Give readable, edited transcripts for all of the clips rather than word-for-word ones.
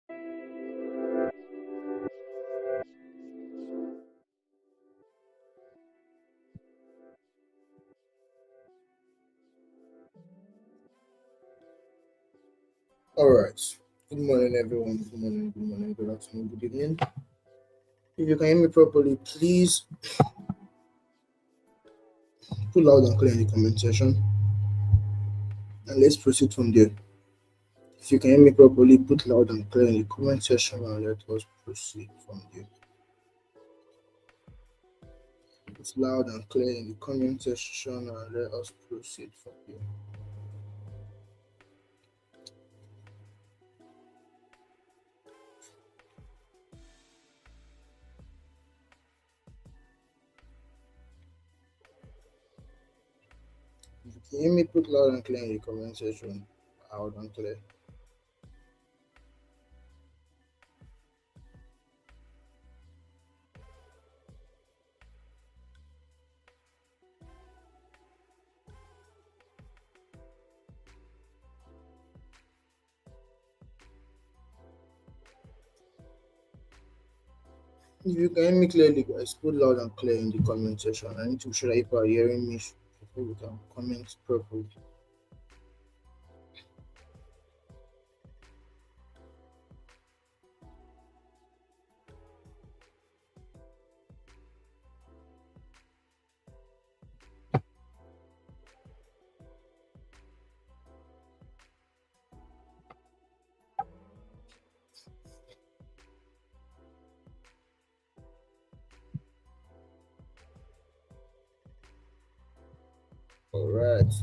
All right. Good morning, everyone. Good morning, good afternoon, good evening. If you can hear me properly, please put loud and clear in the comment section, and let's proceed from there. If you can hear me properly, put loud and clear in the comment section, and let us proceed from there. It's loud and clear in the comment section, and let us proceed from there. If you can hear me, put loud and clear in the comment section. Loud and clear. If you can hear me clearly, guys, put loud and clear in the comment section. I need to be sure that people are hearing me before we can comment properly. All right.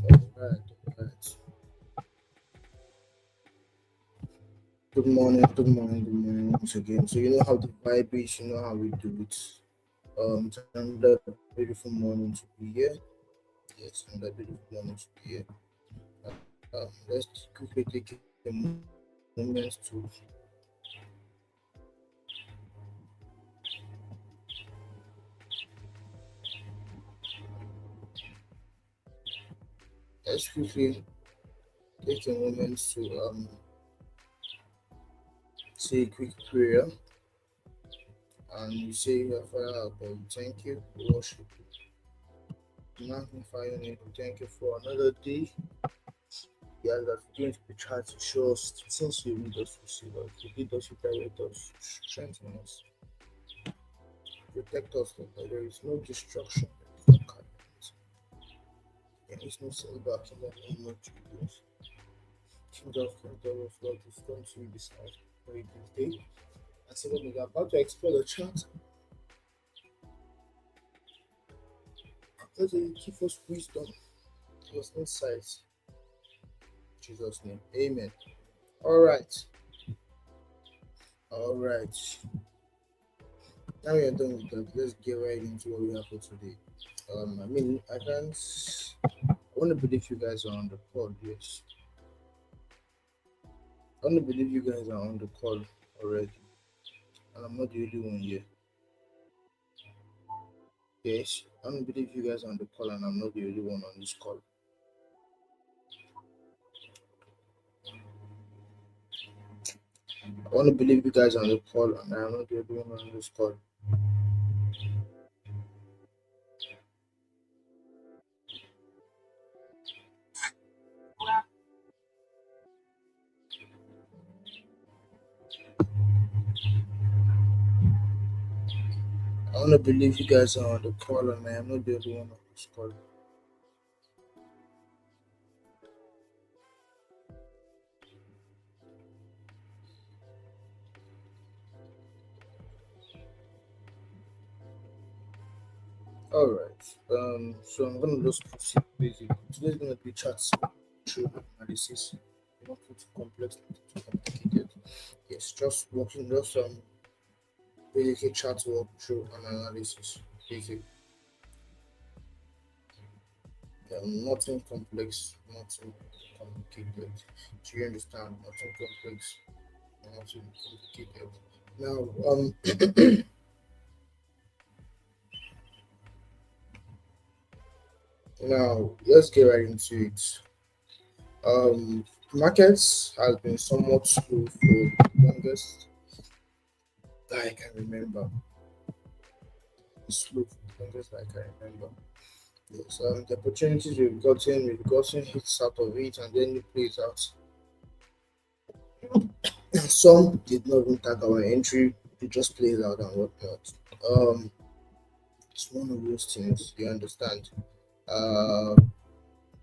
Good morning once again. So you know how the vibe is, you know how we do it. It's another beautiful morning to be here. Yes, another beautiful morning to be here. Let's quickly take a moment to let's quickly take a moment to say a quick prayer, and you say your Father our God, thank you, we worship you, magnify your name, thank you for another day. Yeah, that we're going to be trying to show us since you lead us to see Lord. You lead us, you direct us, strengthen us, protect us, Lord. That there is no destruction, there is no calamity, there is no setback in the name of Jesus. King of Lord, is going to be beside very this day. And so when we're about to explore the chat, let you give us wisdom, give us insights. In Jesus' name. Amen. Alright. Alright. Now we are done with that. Let's get right into what we have for today. I can't. I want to believe you guys are on the call. Yes, I want to believe you guys are on the call already, and I'm not the only one here. Yes, I want to believe you guys are on the call, and I'm not the only one on this call. I want to believe you guys are on the call, and I'm not the only one on this call. I want to believe you guys are on the call, and I am not the only one on this call. All right. So I'm gonna just proceed basic. Today's gonna be chats through analysis. Not too complex, not too complicated. Yes, just working, just basically chat work through an analysis. Basic. Nothing complex, nothing complicated. Do you understand? Nothing complex, nothing complicated. Now, now let's get right into it. Markets has been somewhat slow for the longest that I can remember. Slow for the longest that I can remember. Yes, the opportunities we've gotten hits out of it, and then it plays out. Some did not even tag our entry; it just plays out and whatnot. Um, it's one of those things. You understand? Uh,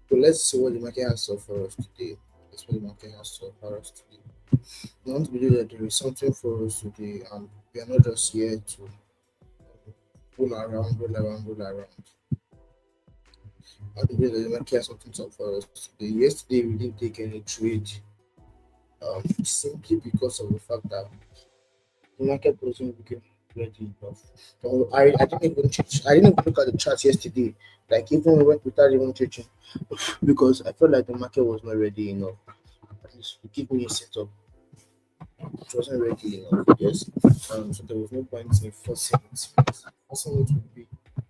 but let's see what the market has to offer us today. That's what the market has to offer us today. I want to believe that there is something for us today, and we are not just here to roll around, roll around, roll around. I believe that the market has something to offer us today. Yesterday, we didn't take any trade, simply because of the fact that the market wasn't looking ready enough. So I didn't even look at the chart yesterday, like even without even checking, because I felt like the market was not ready enough. At least to give me a setup, it wasn't ready enough. Yes, so there was no point in forcing it. Forcing it would be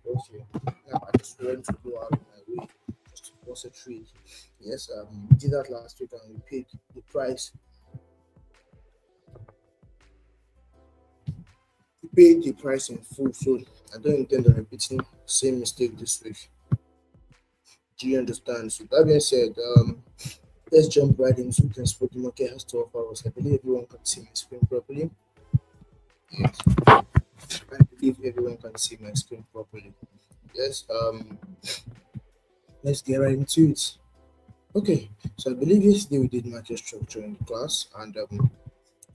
okay. Now I just want to go out of my way just to force a trade. Yes, we did that last week and we paid the price. We paid the price in full. So I don't intend on repeating the same mistake this week. Do you understand? So that being said, let's jump right into things what the market has to offer us. I believe everyone can see my screen properly. Yes, I believe everyone can see my screen properly. Yes, let's get right into it. Okay, so I believe yesterday we did market structure in the class, and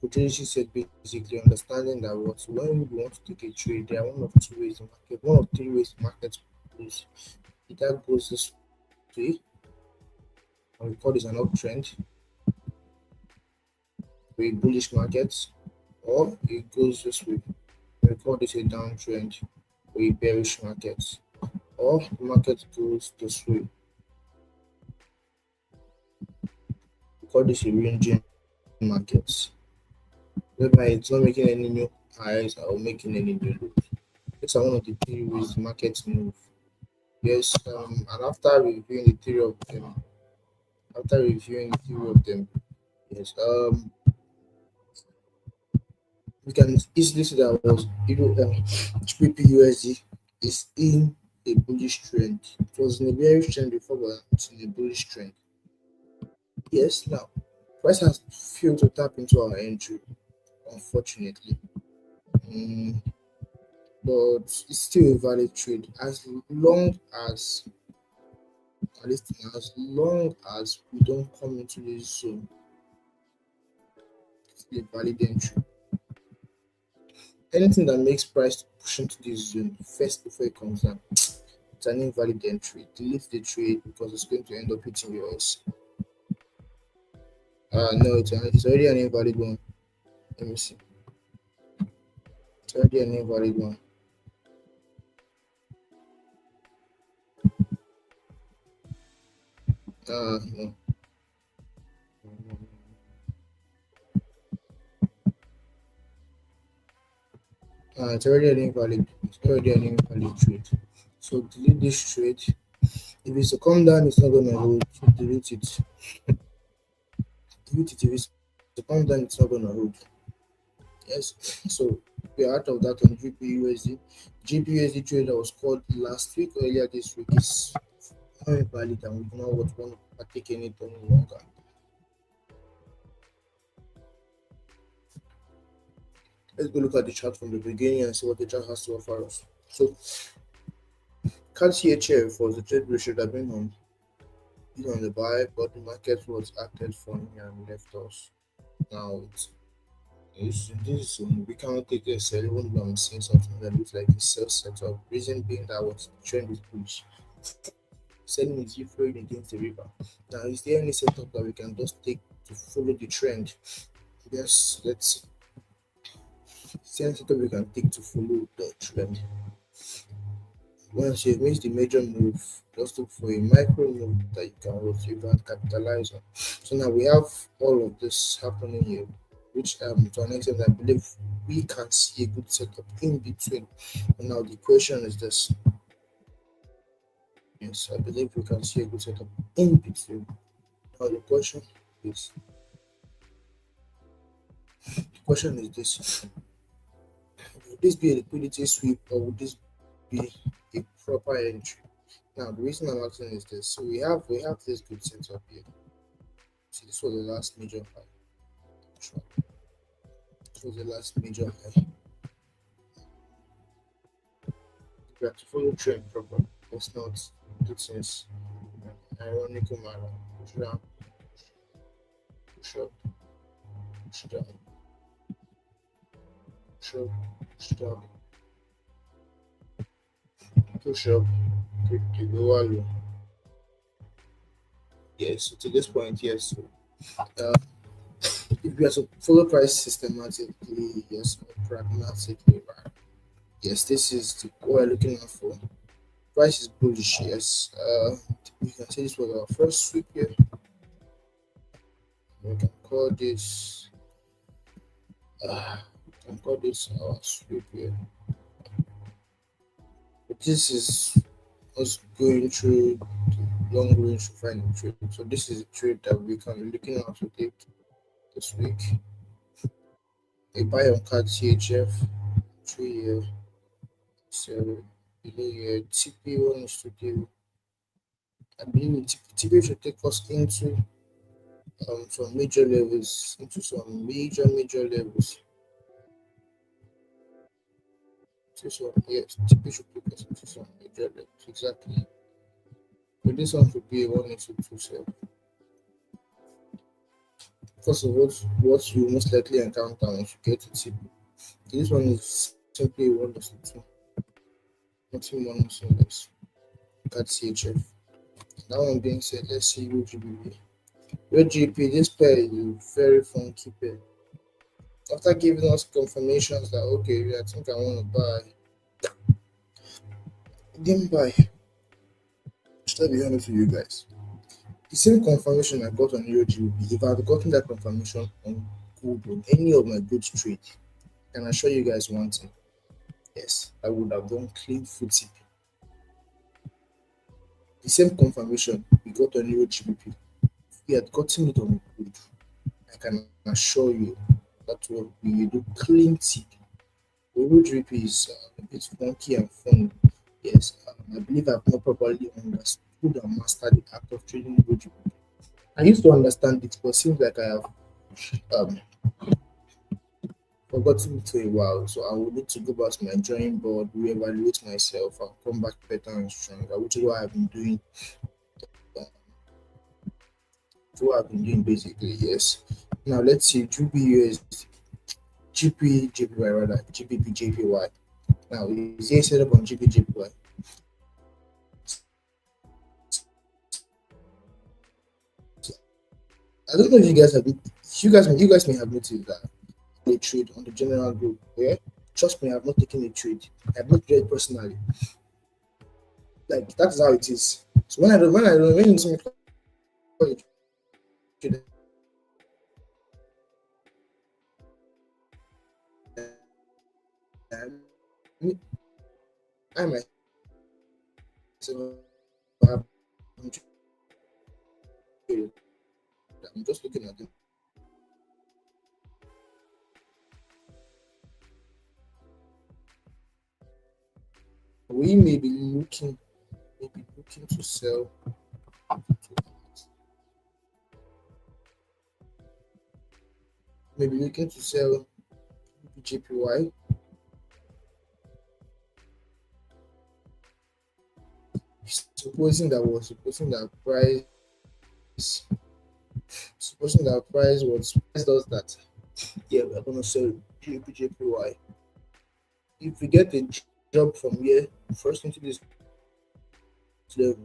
Coach said basically understanding that what when we want to take a trade, there are one of two ways the market, one of three ways the market goes. Either goes this way, or we call this an uptrend, or a bullish market, or it goes this way. We call this a downtrend, or a bearish market, or the market goes this way. We call this a ranging market, whereby it's not making any new highs or making any new lows. These are one of the three ways the markets move. Yes, and after reviewing the theory of them, yes, we can easily see that was GBP is in a bullish trend. It was in a bearish trend before, but it's in a bullish trend. Yes, now price has failed to tap into our entry, unfortunately. Mm, but it's still a valid trade as long as, at least as long as we don't come into this zone. It's still a valid entry. Anything that makes price push into this zone first before it comes down, it's an invalid entry. Delete the trade because it's going to end up hitting yours. No, it's already an invalid one. Let me see. It's already an invalid one. No. It's already an invalid trade. So delete this trade. If it's to come down, it's not gonna hold. So delete it. Delete it. If it's to come down, it's not gonna hold. Yes. So we are out of that on GPUSD. GPUSD trade that was called last week, earlier this week, is not invalid, and we do not want to partake in it any longer. Let's go look at the chart from the beginning and see what the chart has to offer us. So can't see a chair for the trade ratio that been on the buy, but the market was acted funny and left us. Now it's in this zone. We cannot take a sell even though I'm seeing something that looks like a sell setup. Reason being that what the trend is bullish. Selling is you flowing against the river. Now, is there any setup that we can just take to follow the trend? Yes, let's see. Is there any setup we can take to follow the trend? Once you've made the major move, just look for a micro move that you can capitalize on. So now we have all of this happening here, which to an extent I believe we can see a good setup in between. And now the question is this. Yes, I believe we can see a good setup in between. Now is the question is this: would this be a liquidity sweep or would this be a proper entry? Now, the reason I'm asking is this: so we have this good setup here. See, this was the last major high. Sure. This was the last major high. We have to follow trend proper. It's not do things ironical manner. Push down, push up, push down, push up, push down, push up, quickly lower low. Yes, so to this point, yes. So, uh, if you have to follow price systematically, yes, or pragmatically, right? Yes, this is what we're looking out for. Price is bullish, yes. We can say this was our first sweep here. We can call this our sweep here. But this is us going through the long range to find a trade. So this is a trade that we can be looking out to take this week. A buy on card CHF 3 year, so below here TP1 is to do. I believe TP should take us into some major levels, into some major levels. So yes, TP should take us into some major levels. Exactly. But this one could be a 1 into 2 cell. Because of what you most likely encounter once you get to TP. This one is simply a 1 into 2. Nothing more, nothing less. That's CHF. That one being said, let's see UGBP. UGP, this pair is a very funky pair. After giving us confirmations that okay, I think I want to buy, I didn't buy. Should I be honest with you guys? The same confirmation I got on UGBP, if I had gotten that confirmation on gold on any of my good trades, can I assure you guys one thing? Yes, I would have done clean footy. The same confirmation we got on UGBP, if we had gotten it on gold, I can assure you that we will do clean TP. The road trip is a bit funky and fun. Yes, I believe I've not properly understood and mastered the act of trading road trip. I used to understand it, but seems like I have um, forgotten it for a while. So I will need to go back to my drawing board, reevaluate myself, and come back better and stronger, which is what I've been doing. Uh, what I've been doing basically. Yes. Now let's see GP JPY rather GBP Now is here set up on GBJPY. I don't know if you guys have you guys may have noticed that a trade on the general group. Yeah, trust me, I have not taken a trade. I have not traded personally. Like that's how it is. So when you see me call a trade, I myself haven't traded. I'm just looking at them. We may be looking to sell. Maybe looking to sell JPY. Supposing that price was price does that. Yeah, we're gonna sell JPY. If we get a job from here, first into this level,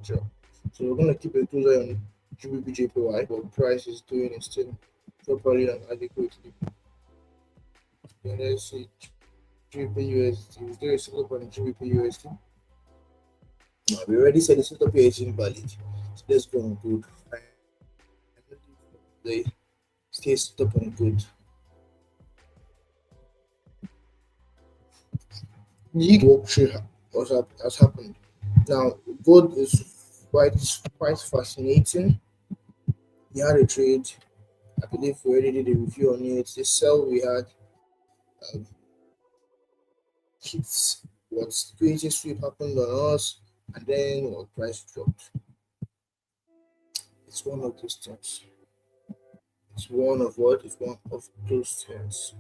job. So we're gonna keep a close eye on GBP but price is doing it still properly and adequately. And let's see GBP Is there a setup on GBP we already said the setup here is invalid. So let's go on good. They stay set up on good. The walk through has happened. Now, gold is quite fascinating. We had a trade. I believe we already did a review on it. The sell we had um, hits what crazy sweep happened on us, and then what price dropped. It's one of those things. It's one of what? It's one of those things.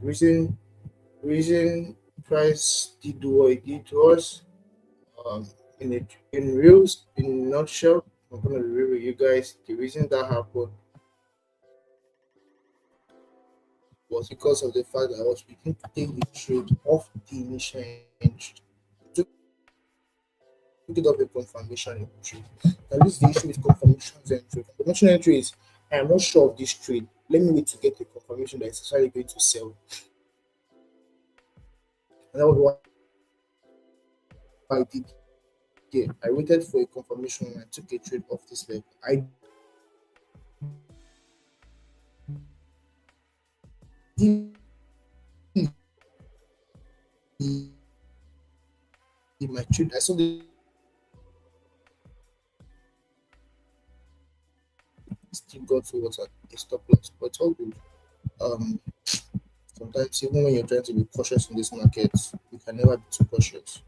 Reason price did what it did to us. Um, in a nutshell, I'm gonna review with you guys. The reason that happened was because of the fact that I was beginning to take the trade off the initial entry. Took it off a confirmation entry. Now this is the issue with confirmations entry. Confirmation entry is I am not sure of this trade. Let me wait to get the confirmation that it's actually going to sell. And that was what I did here. I waited for a confirmation and I took a trade off this level. I did my trade. I saw the still got towards a stop loss, but it's all good. Um, Sometimes even when you're trying to be cautious in this market, you can never be too cautious.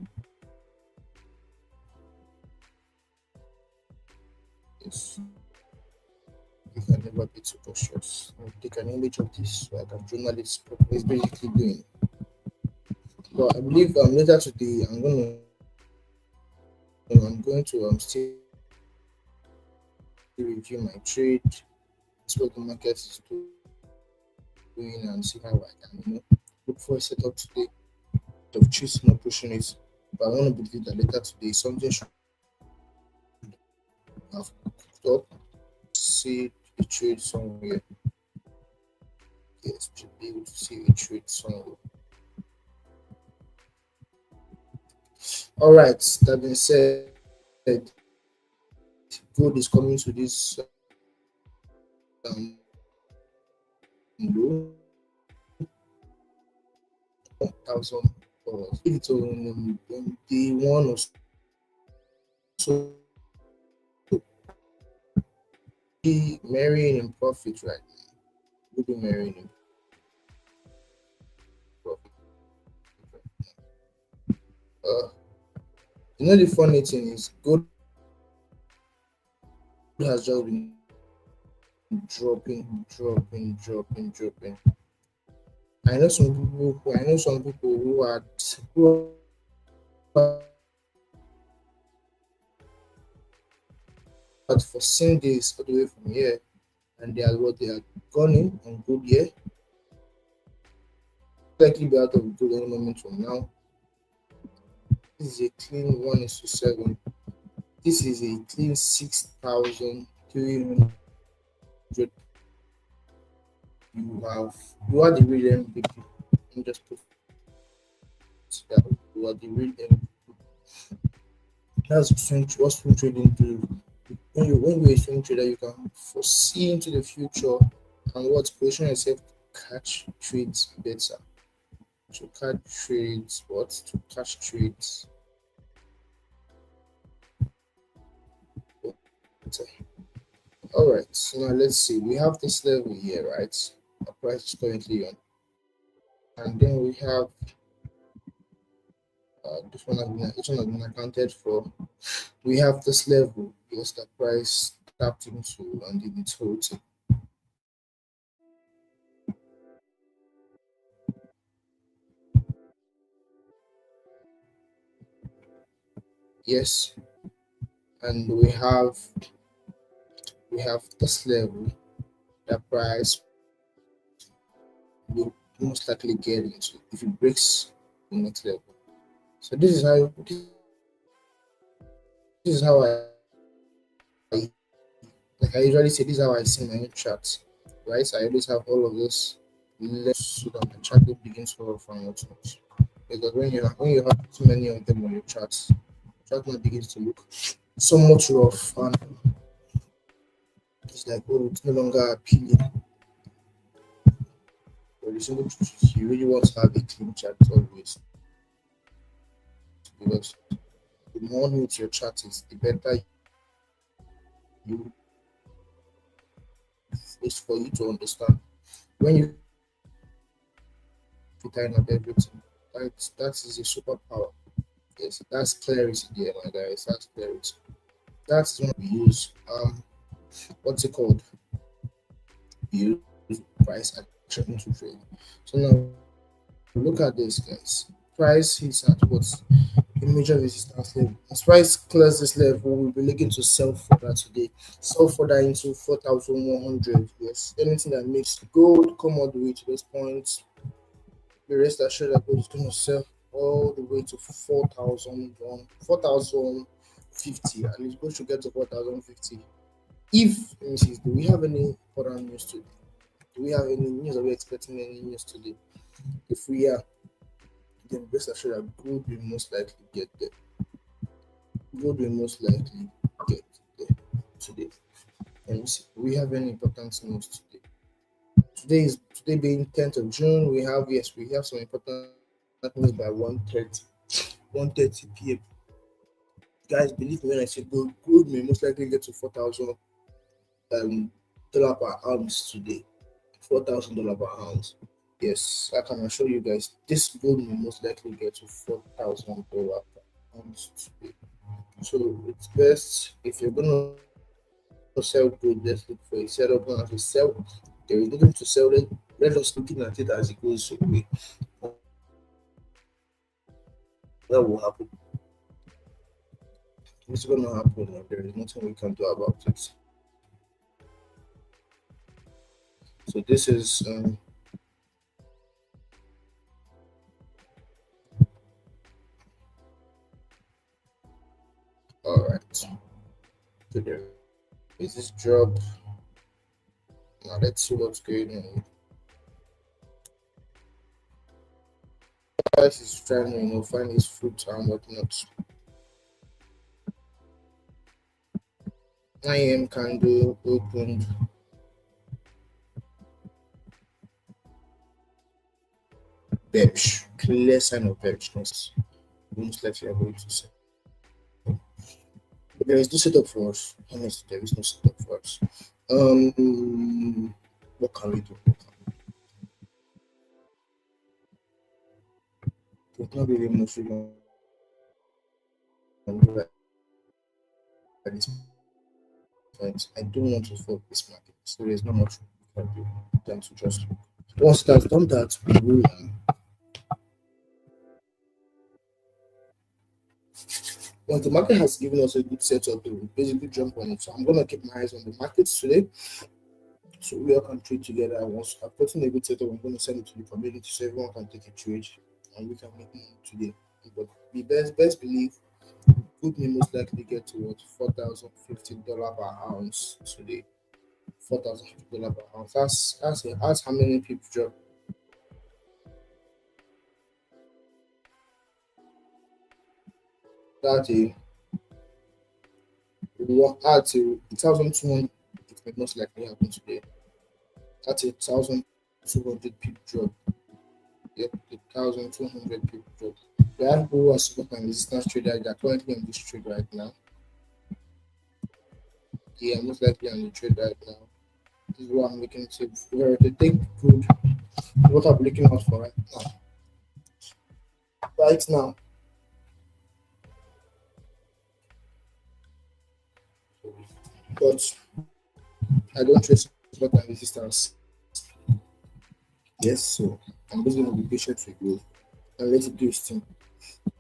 Yes, you can never be too cautious. I'll take an image of this so I can journal it. It's basically doing. But I believe later today I'm going to still review my trade, see what the market is doing, and see how I can look for a setup today of choosing opportunities. But I want to believe that later today something should have cooked up. See a trade somewhere. Yes, should be able to see a trade somewhere. All right. That being said, gold is coming to this low $1,000. It's on day one or so. Be marrying in profit right now. We'll be marrying in profit. Uh, the funny thing is, gold has just been dropping. I know some people who had for same days all the way from here, and they are gone in on good year. Likely be out of good any moment from now. This is a clean 1:7. This is a clean 6,300. You are the real MVP. Let me just put that you are the real MVP. That's what swing trading do. When you're a swing trader, you can foresee into the future and what position yourself to catch trades better. To catch trades, what to catch trades better. All right, so now let's see. We have this level here, right? The price is currently on, and then we have this one has been accounted for. We have this level because the price tapped into and did its whole thing. Yes, and we have this level. The price will most likely get into if it breaks the next level. So this is how I usually say this is how I see my own charts. Right? I always have all of this left so that my chart will begin to work from your charts. Because when you have too many of them on your charts, chart now begins to look somewhat rough and it's like oh it's no longer appealing. But the simple truth you really want to have a clean chart always because The more neat your chart is, the better you is for you to understand. When you define of everything, that is a superpower. Yes, that's clarity there, my guys. That's clarity. That is what we use. What's it called? We use price action into trade. So now look at this, guys. Price is at what? A major resistance level. As price clears this level, we'll be looking to sell further today. Sell further into 4,100. Yes, anything that makes gold come all the way to this point, the rest assured that gold is going to sell all the way to 4,001, 4,050, and it's going to get to 4,050. If, let me see, do we have any important news today? Do we have any news? Are we expecting any news today? If we are, then rest assured that gold will most likely get there. Gold will most likely get there today. Let me see. Do we have any important news today? Today being 10th of June. We have some important news by 1:30 p.m. Guys, believe me when I say gold may most likely get to 4,000 dollar per ounce today. $4,000 per ounce. Yes, I can assure you guys, this gold will most likely get to $4,000 per ounce today. So it's best if you're gonna sell gold, let's look for a setup plan to sell. There is nothing to sell. Let us looking at it as it goes away. That will happen. It's gonna happen. And there is nothing we can do about it. So this is all right. So there is this job. Now let's see what's going on. Guys is trying to find his fruit and whatnot. 9 a.m. candle opened. Bearish. Clear sign of bearishness. Most likely are going to say. But there is no setup for us. Honestly, there is no setup for us. What can we do? There's not really much we can do at this point. I don't want to fall this market, so there's not much we can do than to just once it has done that, we will once the market has given us a good setup, we will basically jump on it. So I'm gonna keep my eyes on the markets today, so we all can trade together. Once I've put in a good setup, I'm gonna send it to the community so everyone can take a trade and we can make money today. But the best believe gold may most likely get to what $4,050 per ounce today. $4,050 per ounce. That's how many people drop. That a that's a 1,200. It may most likely happen today. That's 1,200 people drop. Yep, 1,200 people drop. We have people who are support and resistance traders. They are currently on this trade right now. Yeah, most likely on the trade right now. This is what I'm looking to. Where they take good. What I'm looking out for right now. Right now, but I don't trade support and resistance. Yes, so I'm just gonna be patient with you and let it do its thing.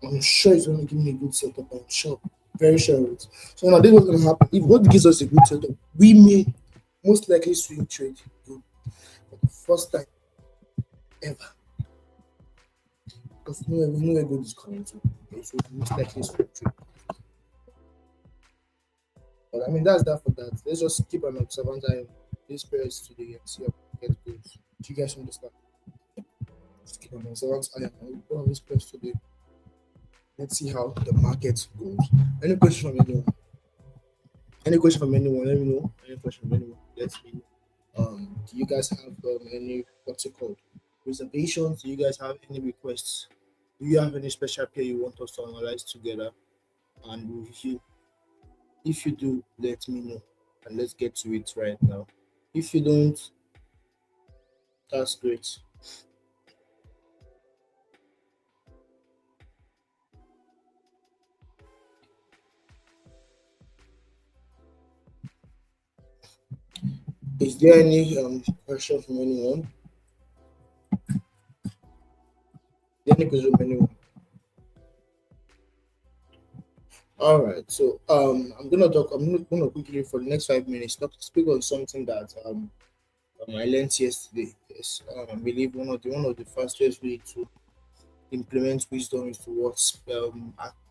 I'm sure it's gonna give me a good setup. I'm sure, very sure of it. So now this is what's gonna happen. If God gives us a good setup, we may most likely swing trade good for the first time ever. Because we know where God is coming to. Okay, so we most likely swing trade. But I mean that's that for that. Let's just keep an observant eye on this prayers today and see how it goes. Do you guys understand? Just keep an observant eye on this prayers today. Let's see how the market goes. Any question from anyone? Any question from anyone? Let me know. Any question from anyone? Let me know. Do you guys have any what's it called reservations? Do you guys have any requests? Do you have any special pair you want us to analyze together? And if you do, let me know, and let's get to it right now. If you don't, that's great. Is there any question from anyone? Any question from anyone? All right. So I'm gonna talk. I'm gonna quickly for the next 5 minutes talk speak on something that I learned yesterday. Yes. I believe one of the fastest way to implement wisdom is to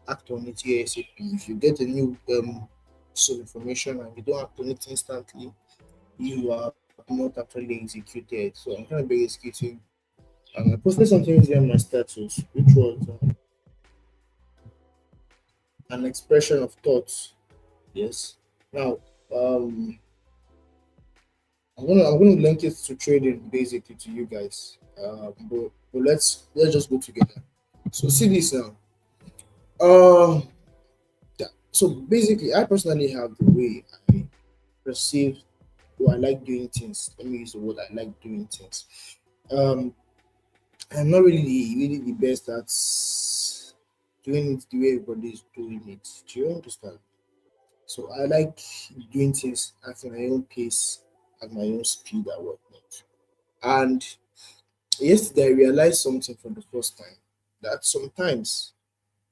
act on it ASAP. If you get a new piece of information and you don't act on it instantly, you are not actually executed. So I'm trying to be executing. I posted something here on my status, which was an expression of thoughts. Yes. Now, um, I'm gonna link it to trading basically to you guys. But let's just go together. So see this now. Um, yeah. So basically, I personally have the way I perceive or I like doing things. Let me use the word I like doing things. Um, I'm not really the best at doing it the way everybody is doing it. Do you understand? So I like doing things at my own pace, at my own speed and whatnot. And yesterday I realized something for the first time that sometimes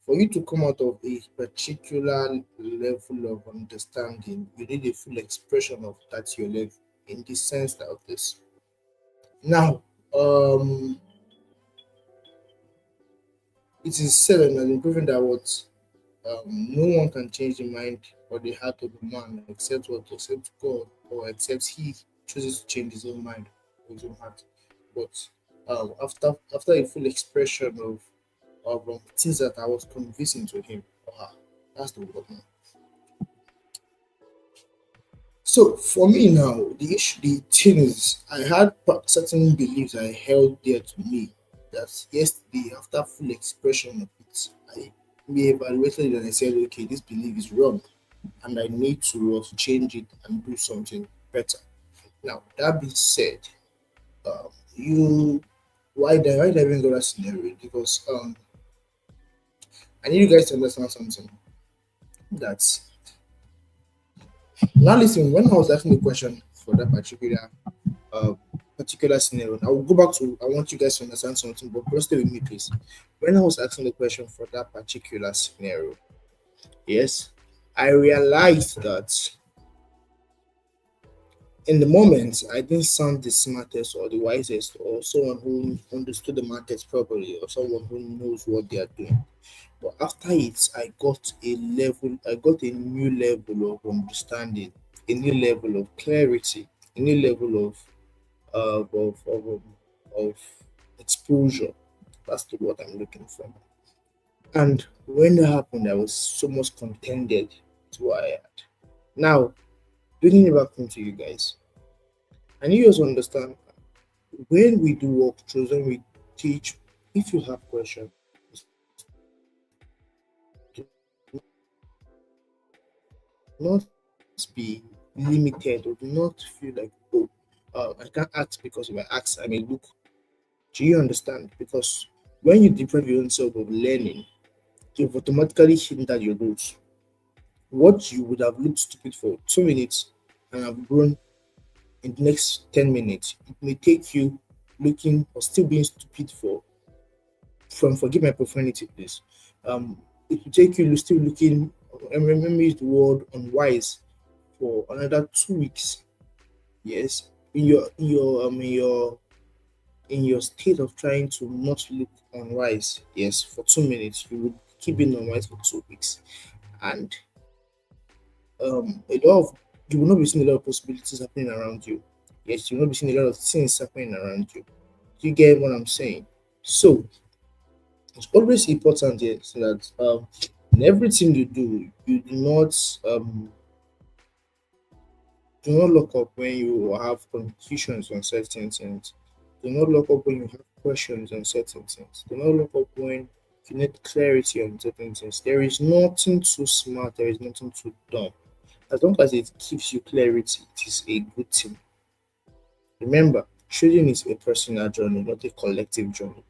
for you to come out of a particular level of understanding, you need a full expression of that your level in the sense that of this. Now, um, it is said and has been proven that no one can change the mind or the heart of a man except God or except he chooses to change his own mind or his own heart. But after a full expression of things that I was convincing to him or her, that's the word now. So for me now, the thing is, I had certain beliefs I held dear to me. That yesterday, after full expression of it, I reevaluated it and I said, okay, this belief is wrong, and I need to change it and do something better. Now that being said, you why did I even go that scenario? Because I need you guys to understand something. That now listen, when I was asking the question for that uh, particular scenario. I will go back to I want you guys to understand something, but just stay with me, please. When I was asking the question for that particular scenario, yes, I realized that in the moment I didn't sound the smartest or the wisest or someone who understood the market properly or someone who knows what they are doing. But after it, I got a new level of understanding, a new level of clarity, a new level of of of, of, of exposure. That's the word I'm looking for. And when that happened, I was so much contented to what I had. Now, bringing it back into you guys, I need you also understand when we do walkthroughs, when we teach, if you have questions, do not be limited or do not feel like, oh, I can't ask because if I ask, I may look. Do you understand? Because when you deprive yourself of learning, you've automatically hindered your growth. What you would have looked stupid for 2 minutes and have grown in the next 10 minutes, it may take you looking or still being stupid from forgive my profanity, please. It will take you still looking, and remember use the word unwise for another 2 weeks. Yes, in your state of trying to not look unwise, yes, for 2 minutes, you would keep being unwise for 2 weeks. And a lot of you will not be seeing a lot of possibilities happening around you. Yes, you will not be seeing a lot of things happening around you. Do you get what I'm saying? So it's always important here so that in everything you do, you do not lock up when you have confusions on certain things. Do not lock up when you have questions on certain things. Do not lock up when You need clarity on certain things. There is nothing too smart, there is nothing too dumb. As long as it gives you clarity, it is a good thing. Remember, trading is a personal journey, not a collective journey.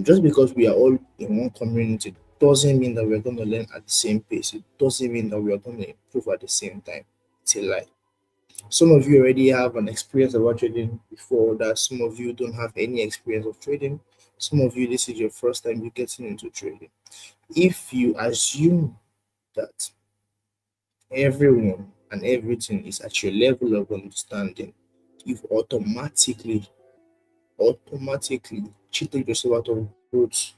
Just because we are all in one community doesn't mean that we're going to learn at the same pace. It doesn't mean that we are going to improve at the same time. It's a lie. Some of you already have an experience about trading before that. Some of you don't have any experience of trading. Some of you, this is your first time you getting into trading. If you assume that everyone and everything is at your level of understanding, you've automatically cheated yourself out of growth.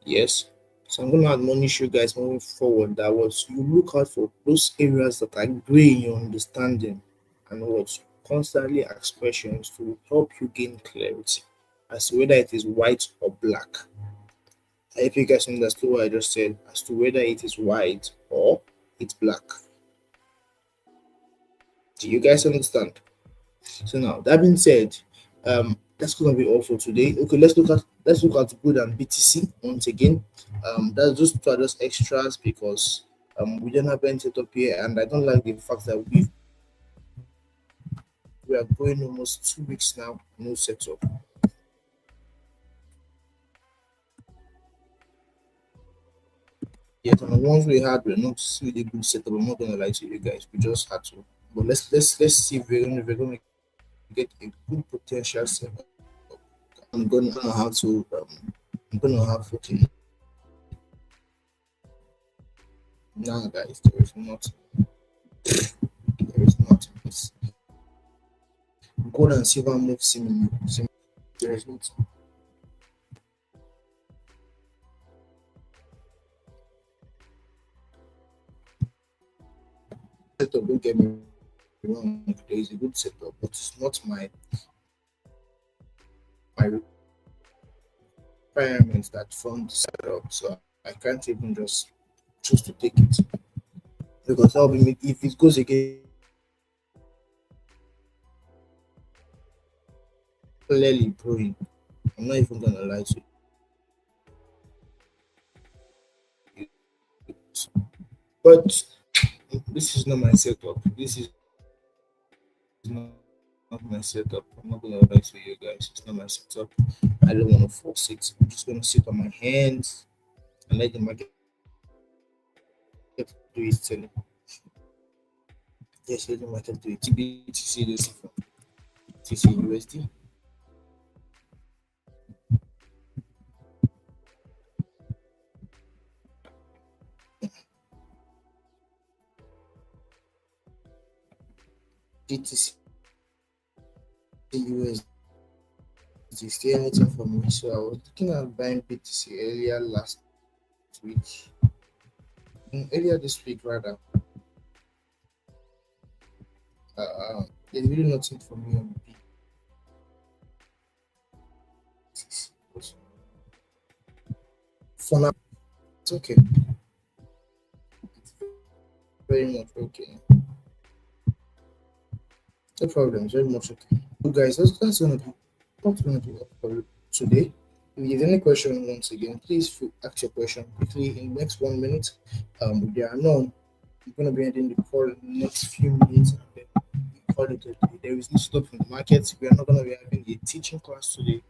Yes. So I'm gonna admonish you guys moving forward that what you look out for those areas that are gray in your understanding and what constantly ask questions to help you gain clarity as to whether it is white or black. If you guys understood what I just said, as to whether it is white or it's black. Do you guys understand? So now that being said, that's gonna be all for today. Okay, let's look at good and BTC once again. That's just two are just extras because we don't have any setup here, and I don't like the fact that we are going almost 2 weeks now, no setup. Yes, and the ones we had were not really good setup. I'm not gonna lie to you guys. We just had to. But let's see if we're gonna get a good potential setup. I'm gonna have to I'm gonna have okay. Nah, guys, there is not. There is not. It's gold and silver move similar. There is not. Setup. Don't get me wrong. There is a good setup, but it's not my requirements that fund the setup. So I can't even just choose to take it because that'll be if it goes again clearly growing. I'm not even gonna lie to you. But this is not my setup. This is not, not my setup. I'm not gonna lie to you guys. It's not my setup. I don't want to force it. I'm just gonna sit on my hands and let the market do its thing. Yes, let the market do it. TBTC this from TC USD. GTC USD. Still anything for me. So I was looking at buying BTC earlier last week. Earlier this week rather. There's really nothing for me on BTC. For now, it's okay. Very much okay. No problem. Very much okay. So guys, that's gonna be all for today. If you have any question once again, please ask your question quickly in the next 1 minute. If there are none, I'm gonna be ending the call in the next few minutes and then we call it a day. There is no stop in the market. We are not gonna be having a teaching class today.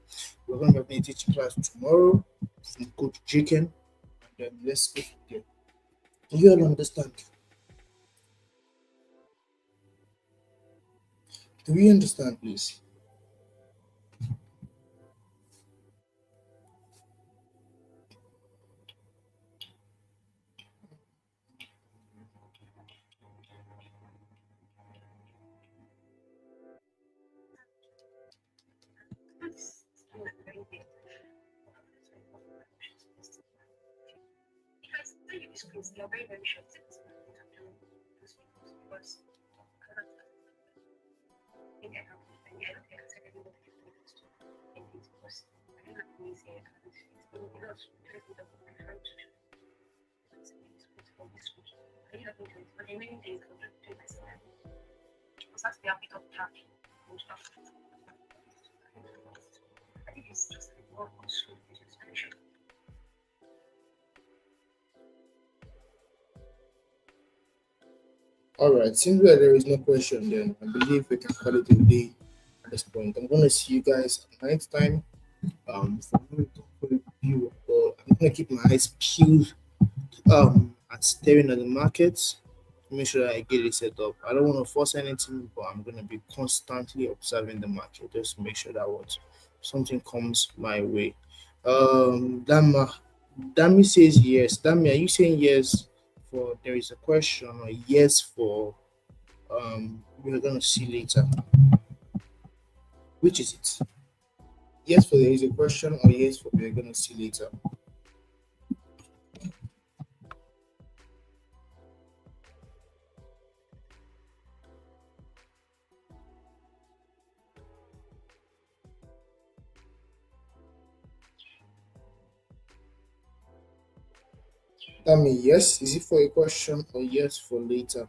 We're gonna be having a teaching class tomorrow from Coach Jiken, and then let's go from there. Do you all understand? Do we understand, please? All right, since there is no question, then I believe we can call it a day at this point. I'm gonna see you guys next time. For another topic review, but I'm gonna keep my eyes peeled at staring at the markets. Make sure that I get it set up. I don't want to force anything, but I'm gonna be constantly observing the market just to make sure that what something comes my way. Dama, Dami says yes. Dami, are you saying yes for there is a question or yes for we're gonna see later? Which is it? Yes for there is a question or yes for we're gonna see later? Dami, yes. Is it for a question or yes for later?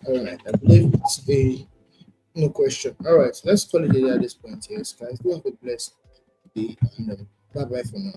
All right, I believe it's a no question. All right, let's call it a day at this point. Yes, guys, do have a blessed day and bye bye for now.